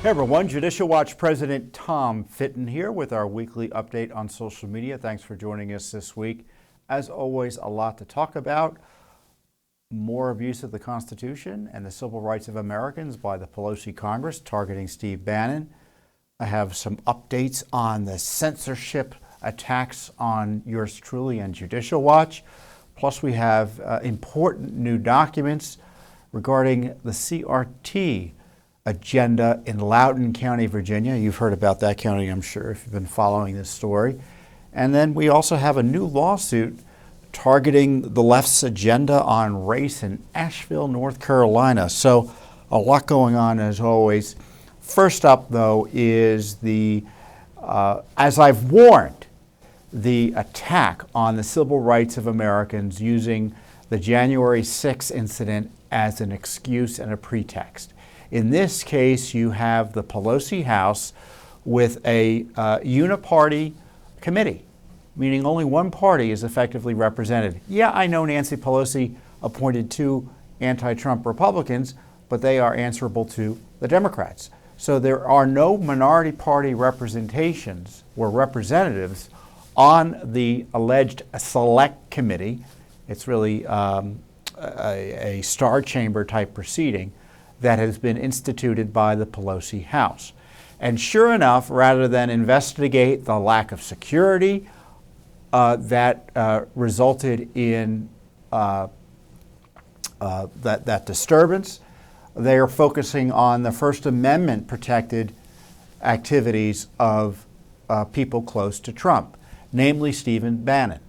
Hey everyone, Judicial Watch President Tom Fitton here with our weekly update on social media. Thanks for joining us this week. As always, a lot to talk about. More abuse of the Constitution and the civil rights of Americans by the Pelosi Congress targeting Steve Bannon. I have some updates on the censorship attacks on yours truly and Judicial Watch. Plus we have important new documents regarding the CRT agenda in Loudoun County, Virginia. You've heard about that county, I'm sure, if you've been following this story. And then we also have a new lawsuit targeting the left's agenda on race in Asheville, North Carolina. So a lot going on as always. First up, though, is the, as I've warned, the attack on the civil rights of Americans using the January 6th incident as an excuse and a pretext. In this case, you have the Pelosi House with a uniparty committee, meaning only one party is effectively represented. Yeah, I know Nancy Pelosi appointed two anti-Trump Republicans, but they are answerable to the Democrats. So there are no minority party representations or representatives on the alleged select committee. It's really a star chamber type proceeding that has been instituted by the Pelosi House. And sure enough, rather than investigate the lack of security that resulted in that disturbance, they are focusing on the First Amendment protected activities of people close to Trump, namely Steve Bannon.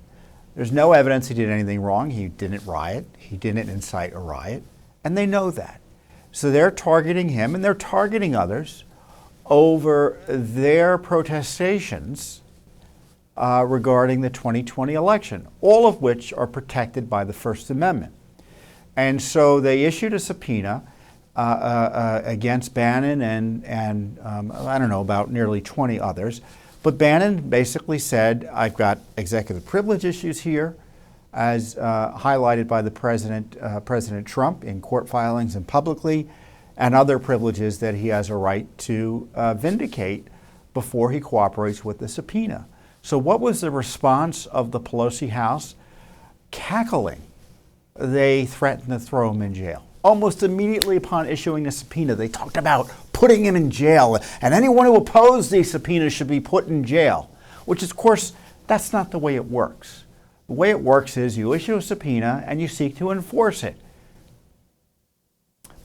There's no evidence he did anything wrong. He didn't riot. He didn't incite a riot. And they know that. So they're targeting him and they're targeting others over their protestations regarding the 2020 election, all of which are protected by the First Amendment. And so they issued a subpoena against Bannon and I don't know, about nearly 20 others. But Bannon basically said, I've got executive privilege issues here, as highlighted by the President Trump in court filings and publicly, and other privileges that he has a right to vindicate before he cooperates with the subpoena. So what was the response of the Pelosi House? Cackling. They threatened to throw him in jail. Almost immediately upon issuing the subpoena, they talked about putting him in jail, and anyone who opposed these subpoenas should be put in jail, which is, of course, that's not the way it works. The way it works is you issue a subpoena and you seek to enforce it.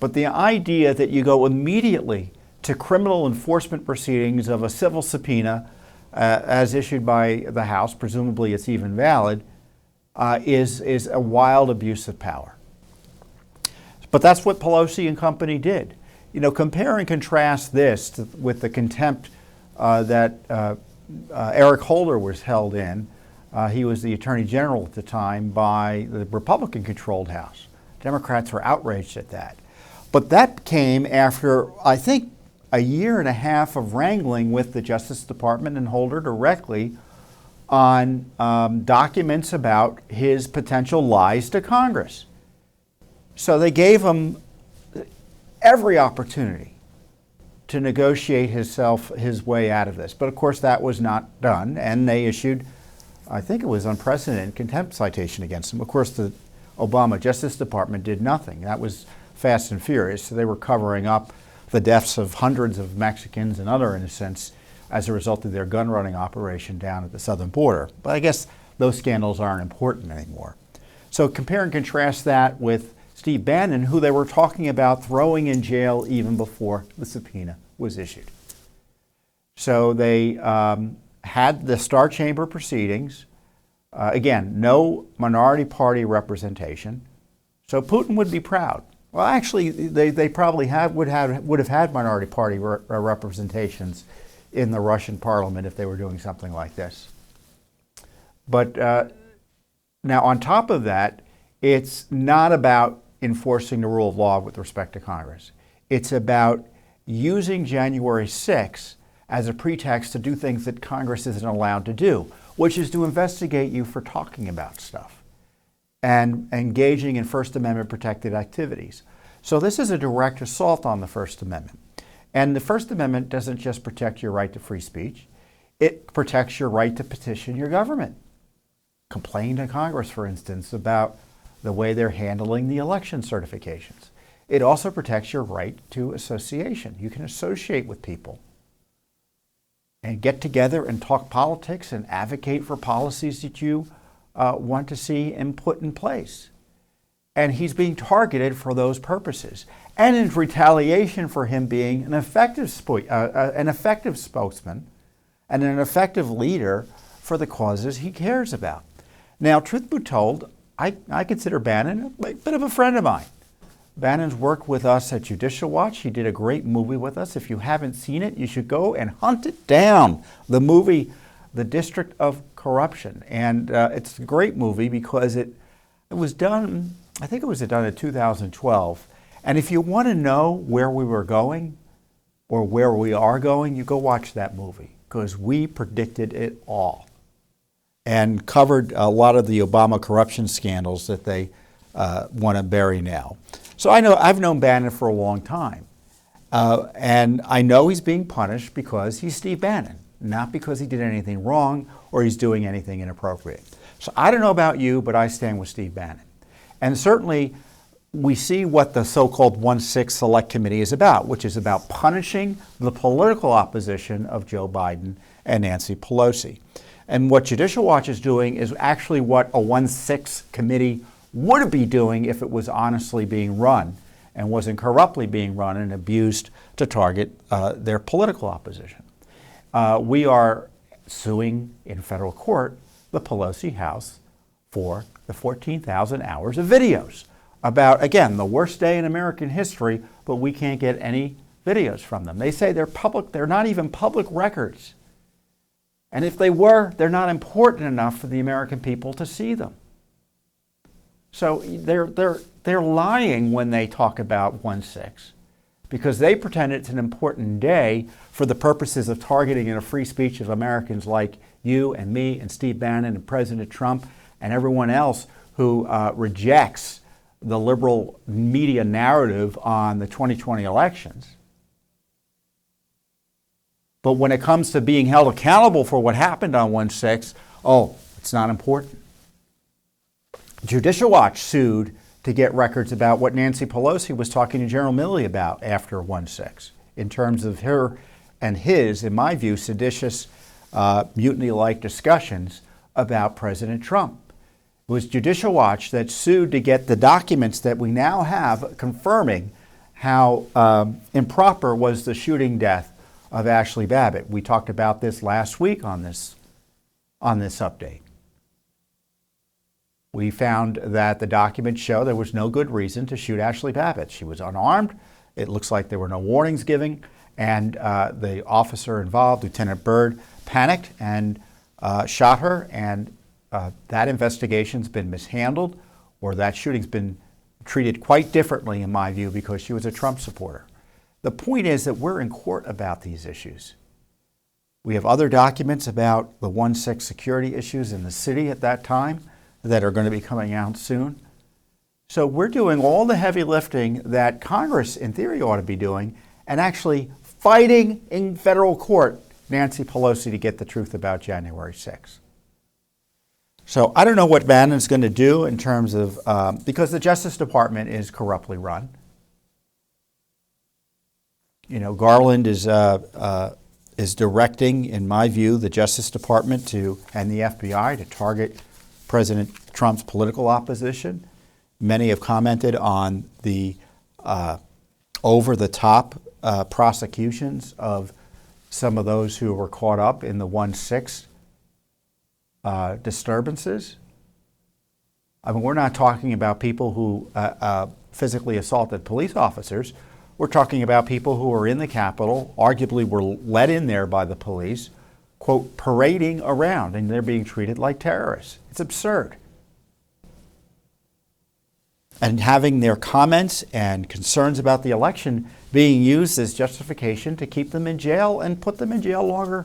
But the idea that you go immediately to criminal enforcement proceedings of a civil subpoena as issued by the House, presumably it's even valid, is a wild abuse of power. But that's what Pelosi and company did. You know, compare and contrast this with the contempt that Eric Holder was held in. He was the Attorney General at the time by the Republican-controlled House. Democrats were outraged at that. But that came after, I think, a year and a half of wrangling with the Justice Department and Holder directly on documents about his potential lies to Congress. So they gave him every opportunity to negotiate his way out of this. But of course that was not done, and they issued, I think it was unprecedented, contempt citation against him. Of course the Obama Justice Department did nothing. That was fast and furious. So they were covering up the deaths of hundreds of Mexicans and other innocents as a result of their gun running operation down at the southern border. But I guess those scandals aren't important anymore. So compare and contrast that with Steve Bannon, who they were talking about throwing in jail even before the subpoena was issued. So they had the Star Chamber proceedings. Again, no minority party representation. So Putin would be proud. Well, actually, they probably would have had minority party representations in the Russian parliament if they were doing something like this. But now, on top of that, it's not about enforcing the rule of law with respect to Congress. It's about using January 6th as a pretext to do things that Congress isn't allowed to do, which is to investigate you for talking about stuff and engaging in First Amendment protected activities. So this is a direct assault on the First Amendment. And the First Amendment doesn't just protect your right to free speech, it protects your right to petition your government. Complain to Congress, for instance, about the way they're handling the election certifications. It also protects your right to association. You can associate with people and get together and talk politics and advocate for policies that you want to see and put in place. And he's being targeted for those purposes. And in retaliation for him being an effective spokesman and an effective leader for the causes he cares about. Now, truth be told, I consider Bannon a bit of a friend of mine. Bannon's worked with us at Judicial Watch. He did a great movie with us. If you haven't seen it, you should go and hunt it down. The movie, The District of Corruption. And it's a great movie because it was done, I think it was done in 2012. And if you want to know where we were going or where we are going, you go watch that movie because we predicted it all and covered a lot of the Obama corruption scandals that they want to bury now. So I've known Bannon for a long time, and I know he's being punished because he's Steve Bannon, not because he did anything wrong or he's doing anything inappropriate. So I don't know about you, but I stand with Steve Bannon. And certainly we see what the so-called 1-6 Select Committee is about, which is about punishing the political opposition of Joe Biden and Nancy Pelosi. And what Judicial Watch is doing is actually what a 1-6 committee would be doing if it was honestly being run and wasn't corruptly being run and abused to target their political opposition. We are suing in federal court the Pelosi House for the 14,000 hours of videos about, again, the worst day in American history, but we can't get any videos from them. They say they're public, they're not even public records. And if they were, they're not important enough for the American people to see them. So they're lying when they talk about 1-6 because they pretend it's an important day for the purposes of targeting a free speech of Americans like you and me and Steve Bannon and President Trump and everyone else who rejects the liberal media narrative on the 2020 elections. But when it comes to being held accountable for what happened on 1-6, it's not important. Judicial Watch sued to get records about what Nancy Pelosi was talking to General Milley about after 1-6, in terms of her and his, in my view, seditious, mutiny-like discussions about President Trump. It was Judicial Watch that sued to get the documents that we now have confirming how improper was the shooting death of Ashley Babbitt. We talked about this last week on this update. We found that the documents show there was no good reason to shoot Ashley Babbitt. She was unarmed. It looks like there were no warnings given. And the officer involved, Lieutenant Byrd, panicked and shot her. And that investigation's been mishandled, or that shooting's been treated quite differently, in my view, because she was a Trump supporter. The point is that we're in court about these issues. We have other documents about the 1-6 security issues in the city at that time that are going to be coming out soon. So we're doing all the heavy lifting that Congress, in theory, ought to be doing, and actually fighting in federal court Nancy Pelosi to get the truth about January 6th. So I don't know what Bannon's going to do in terms of, because the Justice Department is corruptly run. You know, Garland is directing, in my view, the Justice Department and the FBI to target President Trump's political opposition. Many have commented on the over-the-top prosecutions of some of those who were caught up in the 1-6 disturbances. I mean, we're not talking about people who physically assaulted police officers. We're talking about people who were in the Capitol, arguably were let in there by the police, quote, parading around, and they're being treated like terrorists. It's absurd. And having their comments and concerns about the election being used as justification to keep them in jail and put them in jail longer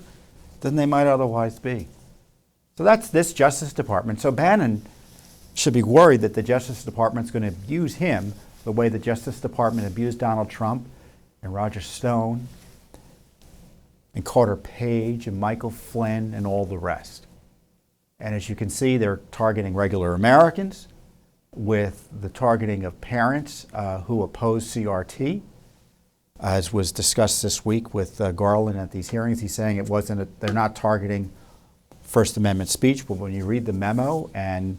than they might otherwise be. So that's this Justice Department. So Bannon should be worried that the Justice Department's going to abuse him the way the Justice Department abused Donald Trump and Roger Stone and Carter Page and Michael Flynn and all the rest. And as you can see, they're targeting regular Americans with the targeting of parents who oppose CRT. As was discussed this week with Garland at these hearings, he's saying they're not targeting First Amendment speech, but when you read the memo and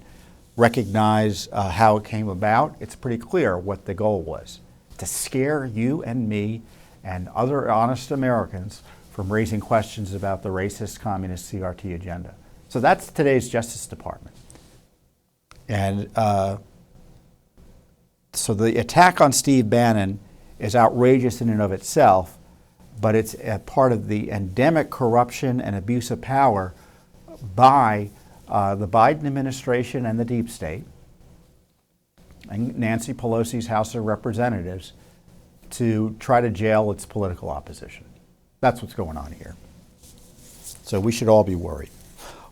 recognize how it came about, it's pretty clear what the goal was: to scare you and me and other honest Americans from raising questions about the racist communist CRT agenda. So that's today's Justice Department. And so the attack on Steve Bannon is outrageous in and of itself, but it's a part of the endemic corruption and abuse of power by the Biden administration and the deep state and Nancy Pelosi's House of Representatives to try to jail its political opposition. That's what's going on here. So we should all be worried.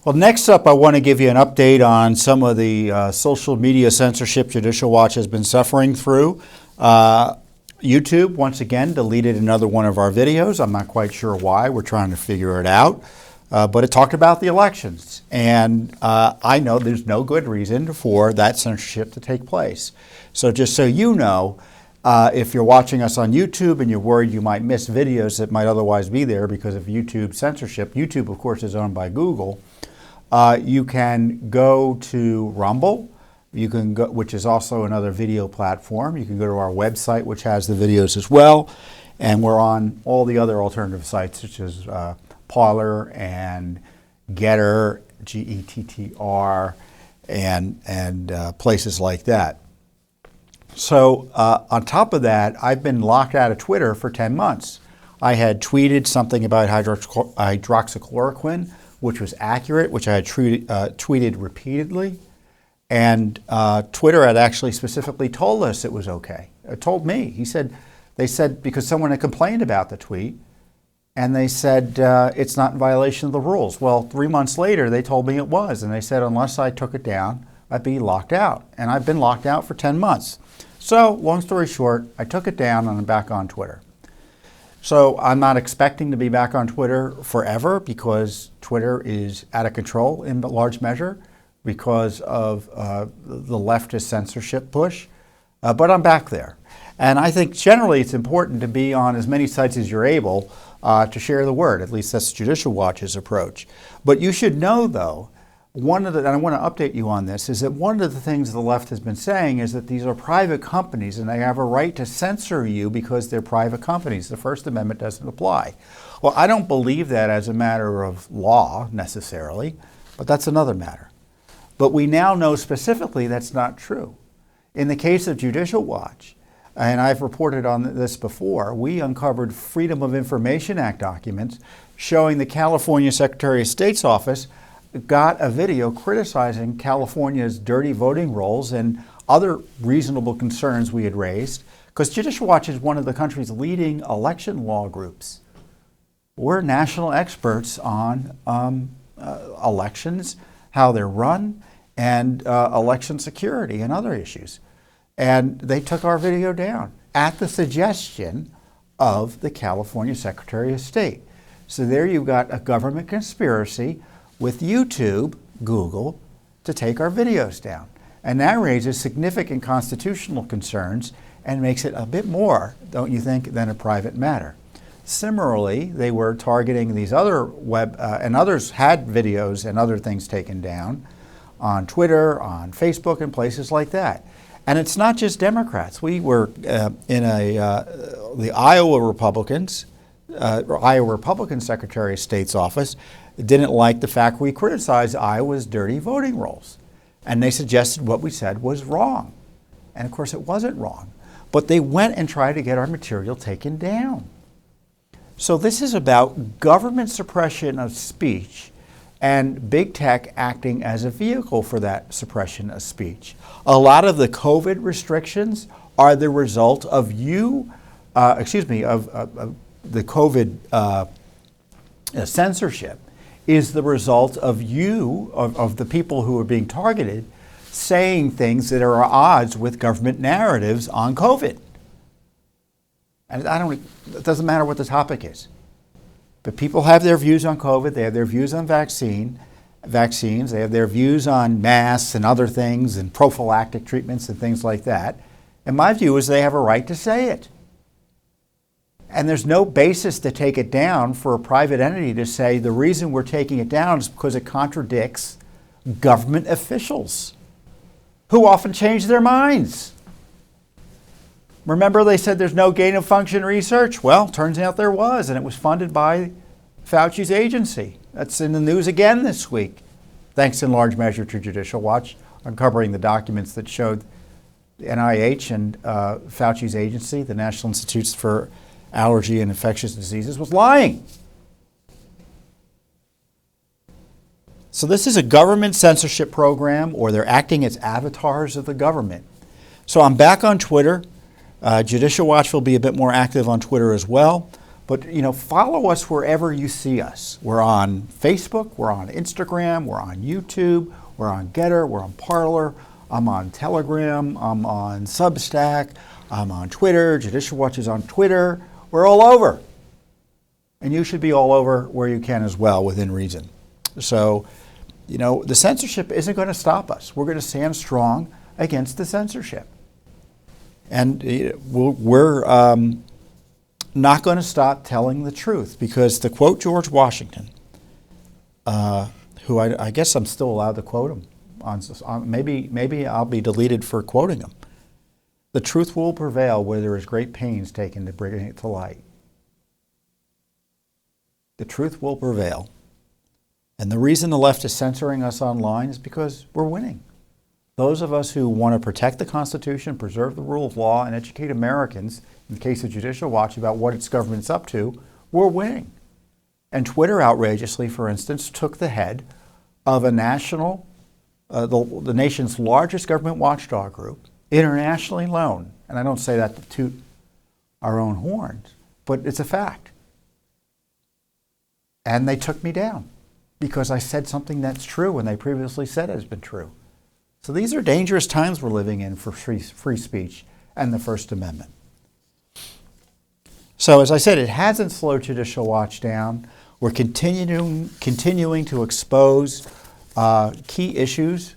Well, next up, I want to give you an update on some of the social media censorship Judicial Watch has been suffering through. YouTube, once again, deleted another one of our videos. I'm not quite sure why. We're trying to figure it out. But it talked about the elections. And I know there's no good reason for that censorship to take place. So just so you know, if you're watching us on YouTube and you're worried you might miss videos that might otherwise be there because of YouTube censorship, YouTube, of course, is owned by Google. You can go to Rumble. You can go, which is also another video platform. You can go to our website, which has the videos as well. And we're on all the other alternative sites, such as Parler and Getter, Gettr, and places like that. So on top of that, I've been locked out of Twitter for 10 months. I had tweeted something about hydroxychloroquine, which was accurate, which I had tweeted repeatedly. And Twitter had actually specifically told us it was okay. It told me. They said, because someone had complained about the tweet, and they said it's not in violation of the rules. Well, 3 months later, they told me it was. And they said unless I took it down, I'd be locked out. And I've been locked out for 10 months. So long story short, I took it down and I'm back on Twitter. So I'm not expecting to be back on Twitter forever because Twitter is out of control in large measure because of the leftist censorship push. But I'm back there. And I think generally it's important to be on as many sites as you're able to share the word. At least that's Judicial Watch's approach. But you should know, though, and I want to update you on this, is that one of the things the left has been saying is that these are private companies and they have a right to censor you because they're private companies. The First Amendment doesn't apply. Well, I don't believe that as a matter of law necessarily, but that's another matter. But we now know specifically that's not true. In the case of Judicial Watch, and I've reported on this before, we uncovered Freedom of Information Act documents showing the California Secretary of State's office got a video criticizing California's dirty voting rolls and other reasonable concerns we had raised, because Judicial Watch is one of the country's leading election law groups. We're national experts on elections, how they're run, and election security and other issues. And they took our video down at the suggestion of the California Secretary of State. So there you've got a government conspiracy with YouTube, Google, to take our videos down. And that raises significant constitutional concerns and makes it a bit more, don't you think, than a private matter. Similarly, they were targeting these other and others had videos and other things taken down on Twitter, on Facebook, and places like that. And it's not just Democrats. We were in the Iowa Republican Secretary of State's office didn't like the fact we criticized Iowa's dirty voting rolls. And they suggested what we said was wrong. And of course it wasn't wrong. But they went and tried to get our material taken down. So this is about government suppression of speech and big tech acting as a vehicle for that suppression of speech. A lot of the COVID restrictions are the result of the COVID censorship is the result of the people who are being targeted, saying things that are at odds with government narratives on COVID. And it doesn't matter what the topic is. But people have their views on COVID. They have their views on vaccines. They have their views on masks and other things and prophylactic treatments and things like that. And my view is they have a right to say it. And there's no basis to take it down for a private entity to say the reason we're taking it down is because it contradicts government officials who often change their minds. Remember they said there's no gain of function research? Well, turns out there was, and it was funded by Fauci's agency. That's in the news again this week, thanks in large measure to Judicial Watch, uncovering the documents that showed the NIH and Fauci's agency, the National Institutes for Allergy and Infectious Diseases, was lying. So this is a government censorship program, or they're acting as avatars of the government. So I'm back on Twitter. Judicial Watch will be a bit more active on Twitter as well. But follow us wherever you see us. We're on Facebook, we're on Instagram, we're on YouTube, we're on Getter, we're on Parler, I'm on Telegram, I'm on Substack, I'm on Twitter, Judicial Watch is on Twitter. We're all over. And you should be all over where you can as well, within reason. So, the censorship isn't going to stop us. We're going to stand strong against the censorship. And we're not going to stop telling the truth, because to quote George Washington, who I guess I'm still allowed to quote him, maybe I'll be deleted for quoting him. The truth will prevail where there is great pains taken to bring it to light. The truth will prevail. And the reason the left is censoring us online is because we're winning. Those of us who want to protect the Constitution, preserve the rule of law, and educate Americans, in the case of Judicial Watch, about what its government's up to, we're winning. And Twitter, outrageously, for instance, took the head of a national, the nation's largest government watchdog group, internationally known. And I don't say that to toot our own horns, but it's a fact. And they took me down because I said something that's true when they previously said has been true. So these are dangerous times we're living in for free speech and the First Amendment. So as I said, it hasn't slowed Judicial Watch down. We're continuing to expose key issues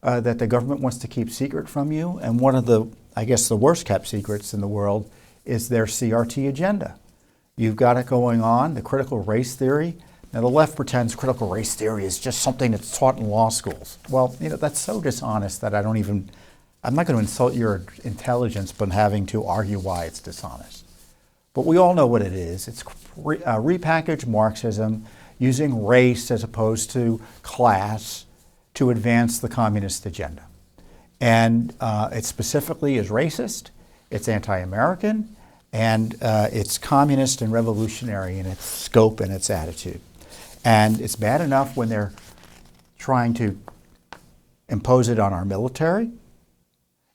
that the government wants to keep secret from you. And one of the, I guess, the worst kept secrets in the world is their CRT agenda. You've got it going on, the critical race theory. Now, the left pretends critical race theory is just something that's taught in law schools. Well, that's so dishonest that I'm not going to insult your intelligence by having to argue why it's dishonest. But we all know what it is. It's repackaged Marxism using race as opposed to class to advance the communist agenda. And it specifically is racist, it's anti-American, and it's communist and revolutionary in its scope and its attitude. And it's bad enough when they're trying to impose it on our military,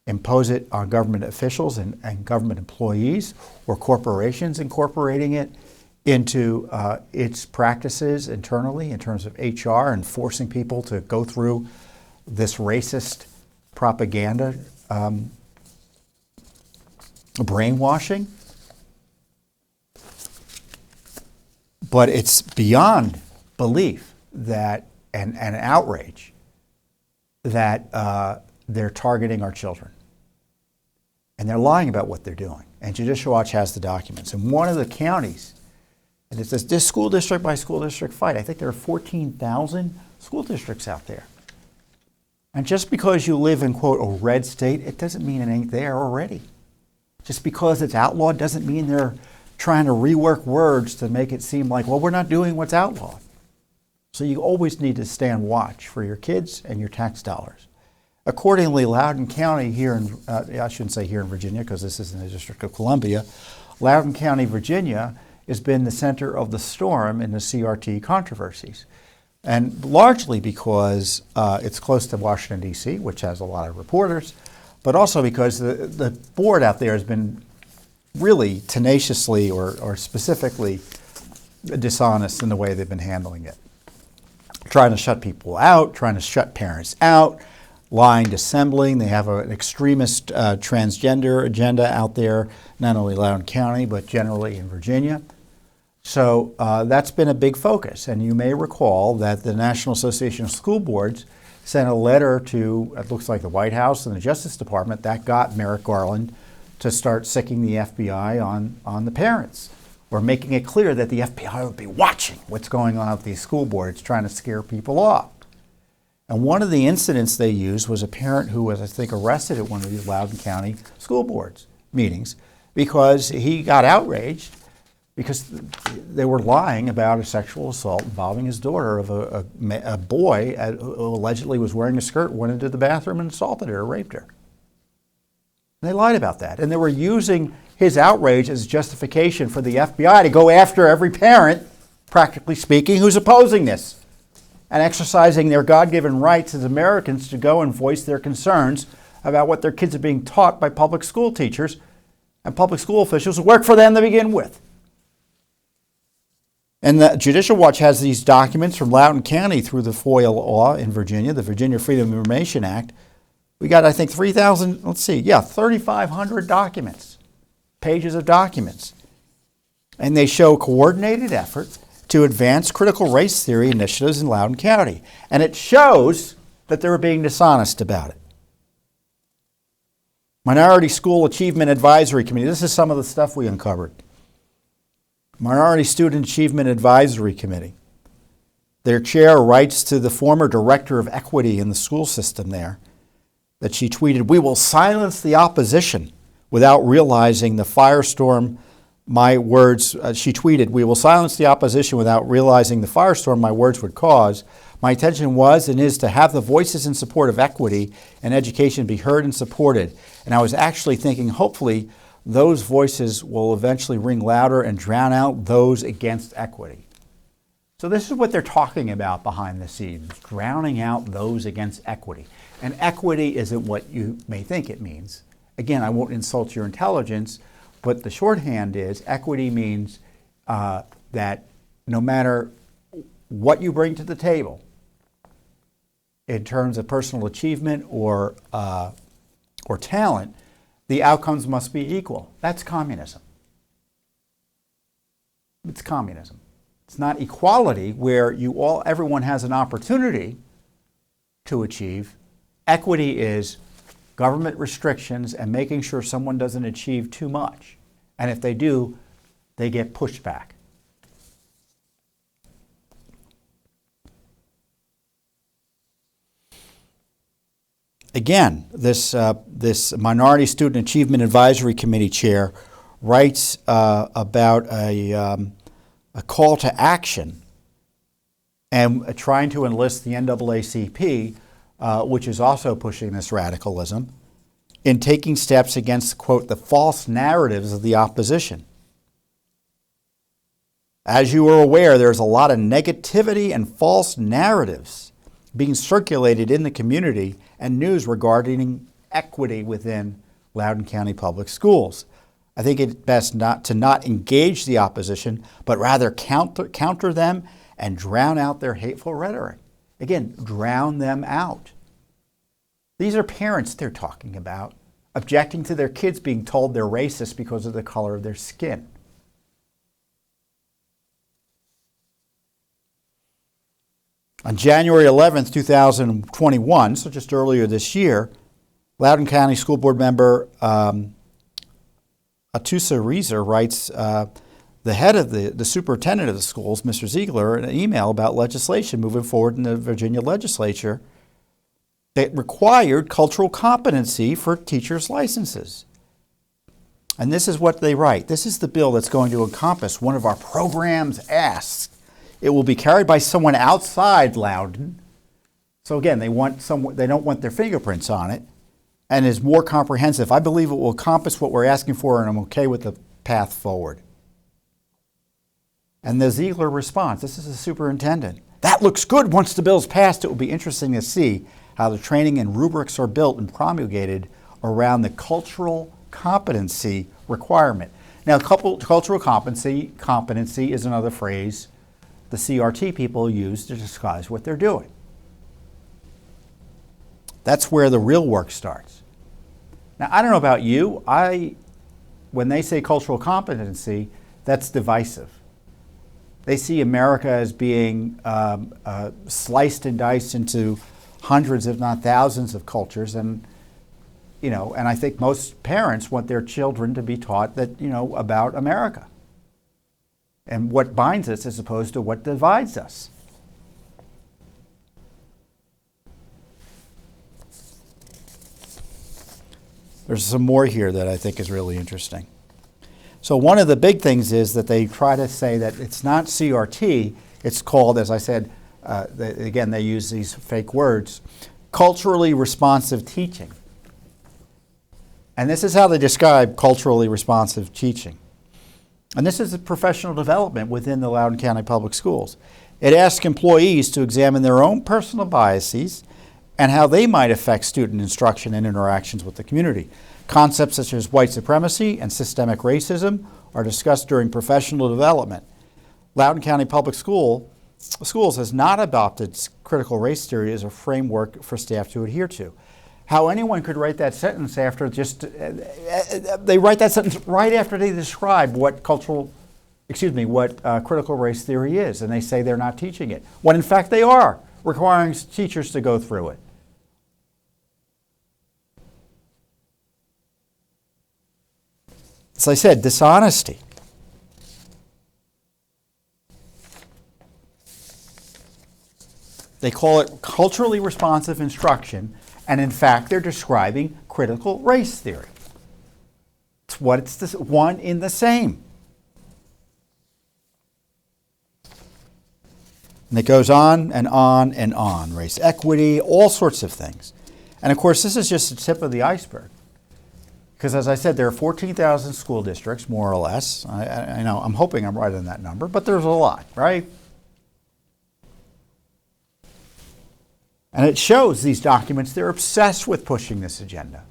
impose it on government officials and government employees, or corporations incorporating it into its practices internally in terms of HR and forcing people to go through this racist propaganda, brainwashing. But it's beyond belief that, and outrage, that they're targeting our children. And they're lying about what they're doing. And Judicial Watch has the documents. And one of the counties, and it's this school district by school district fight. I think there are 14,000 school districts out there. And just because you live in, quote, a red state, it doesn't mean it ain't there already. Just because it's outlawed doesn't mean they're trying to rework words to make it seem like, well, we're not doing what's outlawed. So you always need to stand watch for your kids and your tax dollars. Accordingly, Loudoun County here in, I shouldn't say here in Virginia because this is in the District of Columbia, Loudoun County, Virginia has been the center of the storm in the CRT controversies. And largely because it's close to Washington, D.C., which has a lot of reporters, but also because the board out there has been really tenaciously or specifically dishonest in the way they've been handling it. Trying to shut people out, trying to shut parents out, lying, dissembling. They have an extremist transgender agenda out there, not only Loudoun County, but generally in Virginia. So that's been a big focus. And you may recall that the National Association of School Boards sent a letter to, it looks like the White House and the Justice Department, that got Merrick Garland to start sicking the FBI on the parents, or making it clear that the FBI would be watching what's going on at these school boards, trying to scare people off. And one of the incidents they used was a parent who was, I think, arrested at one of these Loudoun County school boards meetings because he got outraged because they were lying about a sexual assault involving his daughter of a boy who allegedly was wearing a skirt, went into the bathroom and assaulted her, raped her. And they lied about that. And they were using his outrage as justification for the FBI to go after every parent, practically speaking, who's opposing this and exercising their God-given rights as Americans to go and voice their concerns about what their kids are being taught by public school teachers and public school officials who work for them to begin with. And the Judicial Watch has these documents from Loudoun County through the FOIA law in Virginia, the Virginia Freedom of Information Act. We got, I think, 3,500 documents, pages of documents. And they show coordinated effort to advance critical race theory initiatives in Loudoun County. And it shows that they were being dishonest about it. Minority School Achievement Advisory Committee. This is some of the stuff we uncovered. Minority Student Achievement Advisory Committee. Their chair writes to the former director of equity in the school system there that she tweeted, "We will silence the opposition without realizing the firestorm my words," she tweeted, "We will silence the opposition without realizing the firestorm my words would cause. My intention was and is to have the voices in support of equity and education be heard and supported." And I was actually thinking, hopefully, those voices will eventually ring louder and drown out those against equity. So this is what they're talking about behind the scenes, drowning out those against equity. And equity isn't what you may think it means. Again, I won't insult your intelligence, but the shorthand is equity means that no matter what you bring to the table in terms of personal achievement or talent, the outcomes must be equal. That's communism. It's communism. It's not equality where everyone has an opportunity to achieve. Equity is government restrictions and making sure someone doesn't achieve too much. And if they do, they get pushed back. Again, this Minority Student Achievement Advisory Committee chair writes about a call to action and trying to enlist the NAACP, which is also pushing this radicalism, in taking steps against, quote, the false narratives of the opposition. As you are aware, there's a lot of negativity and false narratives being circulated in the community and news regarding equity within Loudoun County Public Schools. I think it's best not engage the opposition, but rather counter them and drown out their hateful rhetoric. Again, drown them out. These are parents they're talking about, objecting to their kids being told they're racist because of the color of their skin. On January 11th, 2021, so just earlier this year, Loudoun County School Board member Atusa Reeser writes the head of the superintendent of the schools, Mr. Ziegler, an email about legislation moving forward in the Virginia legislature that required cultural competency for teachers' licenses. And this is what they write. This is the bill that's going to encompass one of our programs asks. It will be carried by someone outside Loudoun. So again, they don't want their fingerprints on it, and is more comprehensive. I believe it will encompass what we're asking for, and I'm okay with the path forward. And the Ziegler response, this is the superintendent. That looks good once the bill's passed. It will be interesting to see how the training and rubrics are built and promulgated around the cultural competency requirement. Now, cultural competency is another phrase the CRT people use to disguise what they're doing. That's where the real work starts. Now, I don't know about you. When they say cultural competency, that's divisive. They see America as being sliced and diced into hundreds, if not thousands, of cultures, and and I think most parents want their children to be taught that about America and what binds us as opposed to what divides us. There's some more here that I think is really interesting. So one of the big things is that they try to say that it's not CRT, it's called, as I said, again, they use these fake words, culturally responsive teaching. And this is how they describe culturally responsive teaching. And this is a professional development within the Loudoun County Public Schools. It asks employees to examine their own personal biases and how they might affect student instruction and interactions with the community. Concepts such as white supremacy and systemic racism are discussed during professional development. Loudoun County Public Schools has not adopted critical race theory as a framework for staff to adhere to. How anyone could write that sentence after they write that sentence right after they describe what critical race theory is, and they say they're not teaching it, when in fact they are, requiring teachers to go through it. As I said, dishonesty. They call it culturally responsive instruction, and in fact they're describing critical race theory. It's one in the same. And it goes on and on and on. Race equity, all sorts of things. And of course, this is just the tip of the iceberg. Because as I said, there are 14,000 school districts, more or less. I know, I'm hoping I'm right on that number, but there's a lot, right? And it shows these documents, they're obsessed with pushing this agenda.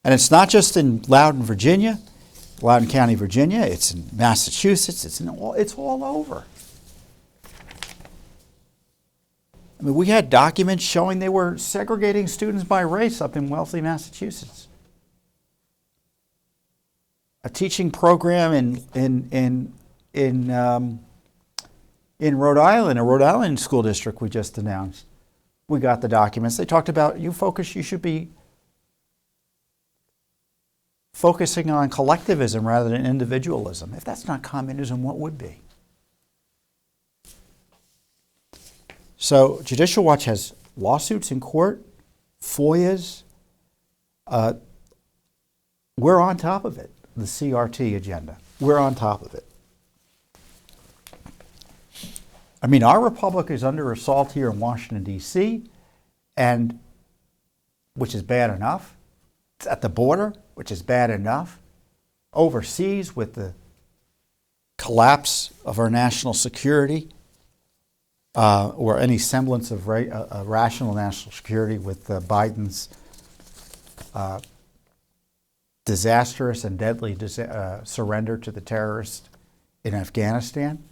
And it's not just in Loudoun, County, Virginia, it's in Massachusetts, it's all over. I mean, we had documents showing they were segregating students by race up in Wellesley, Massachusetts. A teaching program in Rhode Island, a Rhode Island school district we just announced. We got the documents. They talked about you should be focusing on collectivism rather than individualism. If that's not communism, what would be? So Judicial Watch has lawsuits in court, FOIAs. We're on top of it, the CRT agenda. We're on top of it. I mean, our republic is under assault here in Washington, D.C., and which is bad enough. It's at the border, which is bad enough. Overseas, with the collapse of our national security, or any semblance of rational national security with Biden's disastrous and deadly surrender to the terrorists in Afghanistan.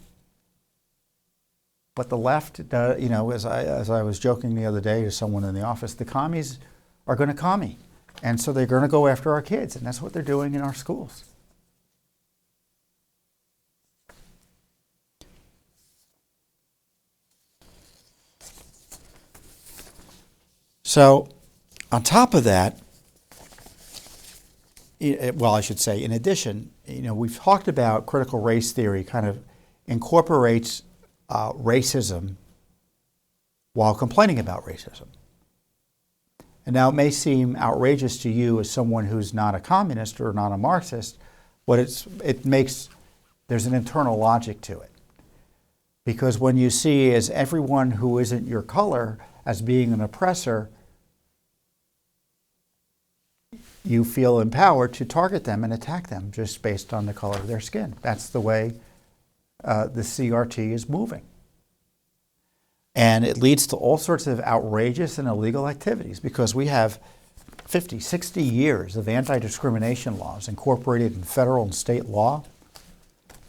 But the left, as I was joking the other day to someone in the office, the commies are going to commie. And so they're going to go after our kids, and that's what they're doing in our schools. So on top of that, well, I should say, in addition, we've talked about critical race theory kind of incorporates racism while complaining about racism. And now it may seem outrageous to you as someone who's not a communist or not a Marxist, but there's an internal logic to it. Because when you see as everyone who isn't your color as being an oppressor, you feel empowered to target them and attack them just based on the color of their skin. That's the way the CRT is moving. And it leads to all sorts of outrageous and illegal activities because we have 50, 60 years of anti-discrimination laws incorporated in federal and state law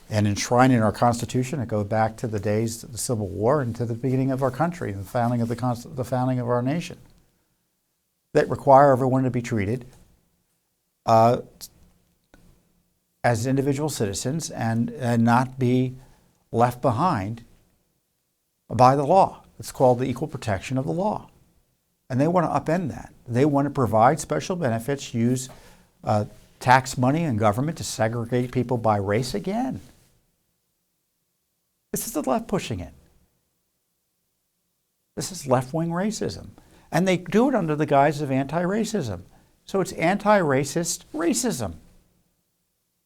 and enshrined in our Constitution. It goes back to the days of the Civil War and to the beginning of our country, the founding of our nation, that require everyone to be treated as individual citizens and not be left behind by the law. It's called the equal protection of the law. And they want to upend that. They want to provide special benefits, use tax money and government to segregate people by race again. This is the left pushing it. This is left-wing racism. And they do it under the guise of anti-racism. So it's anti-racist racism.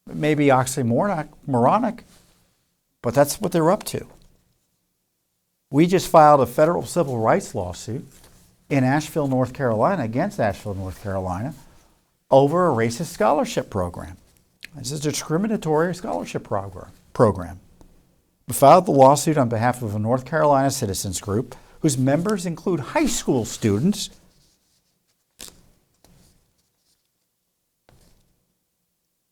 It may be oxymoronic, but that's what they're up to. We just filed a federal civil rights lawsuit in Asheville, North Carolina, against Asheville, North Carolina, over a racist scholarship program. This is a discriminatory scholarship program. We filed the lawsuit on behalf of a North Carolina citizens group whose members include high school students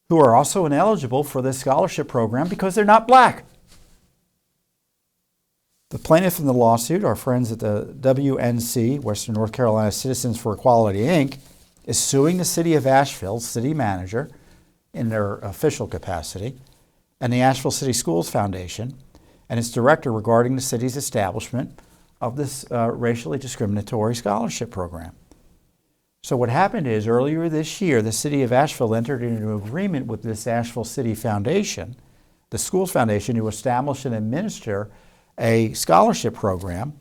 who are also ineligible for this scholarship program because they're not black. The plaintiff in the lawsuit, our friends at the WNC, Western North Carolina Citizens for Equality, Inc., is suing the city of Asheville's city manager in their official capacity and the Asheville City Schools Foundation and its director regarding the city's establishment of this racially discriminatory scholarship program. So what happened is earlier this year, the city of Asheville entered into an agreement with this Asheville City Foundation, the Schools Foundation, to establish and administer a scholarship program.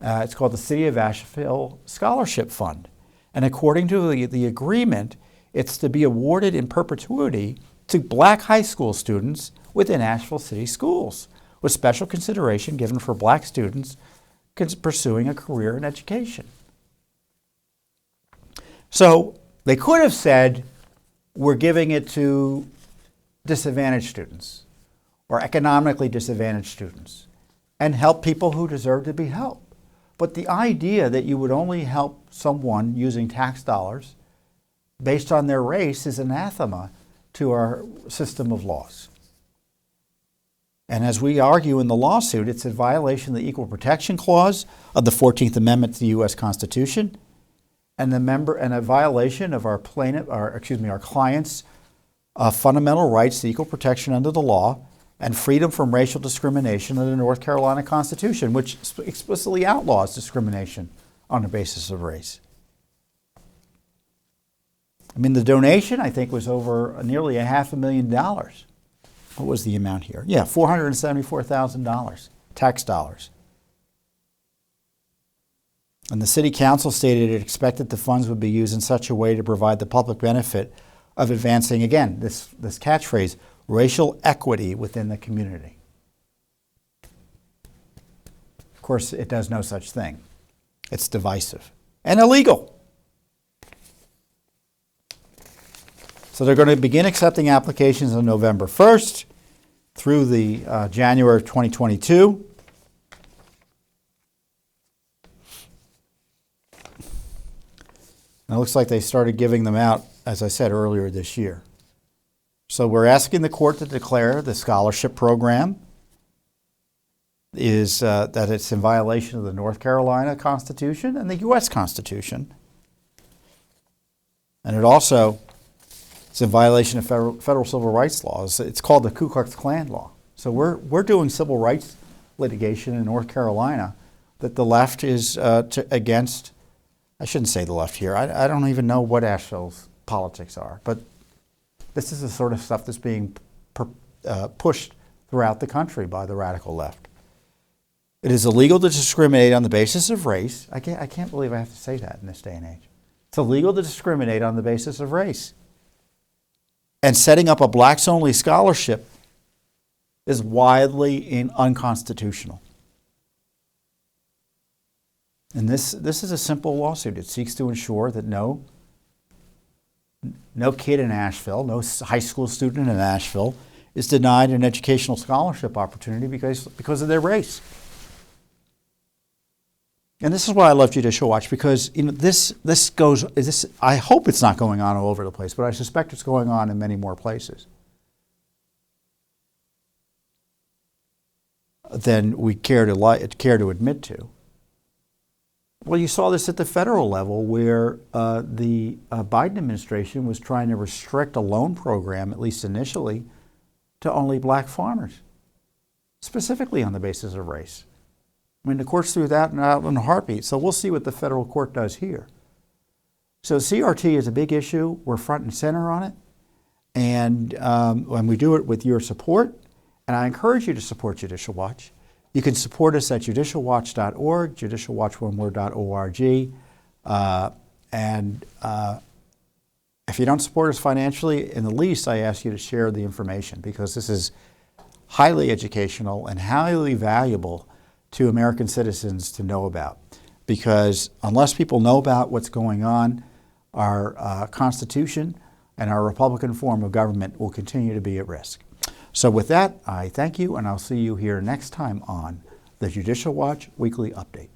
It's called the City of Asheville Scholarship Fund. And according to the agreement, it's to be awarded in perpetuity to black high school students within Asheville City schools, with special consideration given for black students pursuing a career in education. So they could have said, we're giving it to disadvantaged students or economically disadvantaged students, and help people who deserve to be helped. But the idea that you would only help someone using tax dollars based on their race is anathema to our system of laws. And as we argue in the lawsuit, it's a violation of the Equal Protection Clause of the 14th Amendment to the U.S. Constitution, and a violation of our client's fundamental rights to equal protection under the law and freedom from racial discrimination under the North Carolina Constitution, which explicitly outlaws discrimination on the basis of race. I mean, the donation, I think, was over nearly $500,000. What was the amount here? Yeah, $474,000, tax dollars. And the city council stated it expected the funds would be used in such a way to provide the public benefit of advancing, again, this catchphrase, racial equity within the community. Of course, it does no such thing. It's divisive and illegal. So they're going to begin accepting applications on November 1st through the January of 2022. And it looks like they started giving them out, as I said, earlier this year. So we're asking the court to declare the scholarship program is that it's in violation of the North Carolina Constitution and the U.S. Constitution. And it also is in violation of federal civil rights laws. It's called the Ku Klux Klan law. So we're doing civil rights litigation in North Carolina that the left is against. I shouldn't say the left here. I don't even know what Asheville's politics are, but this is the sort of stuff that's being pushed throughout the country by the radical left. It is illegal to discriminate on the basis of race. I can't believe I have to say that in this day and age. It's illegal to discriminate on the basis of race. And setting up a blacks-only scholarship is widely unconstitutional. And this is a simple lawsuit. It seeks to ensure that no kid in Asheville, no high school student in Asheville is denied an educational scholarship opportunity because of their race. And this is why I love Judicial Watch, because I hope it's not going on all over the place, but I suspect it's going on in many more places than we care to admit to. Well, you saw this at the federal level where the Biden administration was trying to restrict a loan program, at least initially, to only black farmers, specifically on the basis of race. I mean, the courts threw that out in a heartbeat, so we'll see what the federal court does here. So CRT is a big issue. We're front and center on it, and we do it with your support, and I encourage you to support Judicial Watch. You can support us at judicialwatch.org, judicialwatch.org. And if you don't support us financially, in the least, I ask you to share the information, because this is highly educational and highly valuable to American citizens to know about. Because unless people know about what's going on, our Constitution and our Republican form of government will continue to be at risk. So with that, I thank you, and I'll see you here next time on the Judicial Watch Weekly Update.